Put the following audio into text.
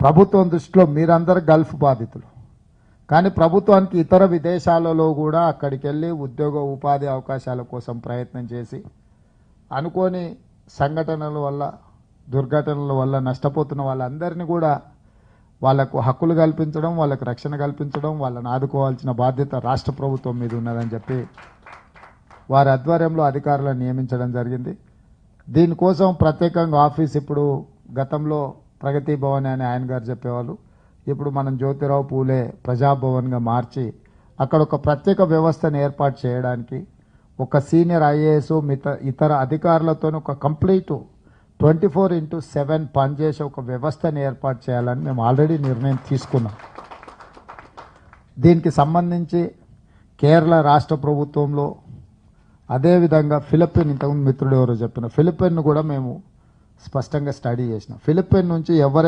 ప్రభుత్వం దృష్టిలో మీరందరూ గల్ఫ్ బాధితులు, కానీ ప్రభుత్వానికి ఇతర విదేశాలలో కూడా అక్కడికి వెళ్ళి ఉద్యోగ ఉపాధి అవకాశాల కోసం ప్రయత్నం చేసి అనుకోని సంఘటనల వల్ల దుర్ఘటనల వల్ల నష్టపోతున్న వాళ్ళందరినీ కూడా వాళ్లకు హక్కులు కల్పించడం, వాళ్ళకు రక్షణ కల్పించడం, వాళ్ళని ఆదుకోవాల్సిన బాధ్యత రాష్ట్ర ప్రభుత్వం మీద ఉన్నదని చెప్పి వారి ఆధ్వర్యంలో అధికారులను నియమించడం జరిగింది. దీనికోసం ప్రత్యేకంగా ఆఫీస్ ఇప్పుడు గతంలో ప్రగతి భవన్ అని ఆయన గారు చెప్పేవాళ్ళు, ఇప్పుడు మనం జ్యోతిరావు పూలే ప్రజాభవన్గా మార్చి అక్కడ ఒక ప్రత్యేక వ్యవస్థను ఏర్పాటు చేయడానికి ఒక సీనియర్ ఐఏఎస్ ఇతర అధికారులతో ఒక కంప్లీట్ 24/7 పనిచేసే ఒక వ్యవస్థను ఏర్పాటు చేయాలని మేము ఆల్రెడీ నిర్ణయం తీసుకున్నాం. దీనికి సంబంధించి కేరళ రాష్ట్ర ప్రభుత్వంలో అదేవిధంగా ఫిలిప్పైన్, ఇంతకుముందు మిత్రుడు ఎవరో చెప్పిన ఫిలిప్పైన్ కూడా మేము స్పష్టంగా స్టడీ చేసినాం. ఫిలిప్పైన్ నుంచి ఎవరైనా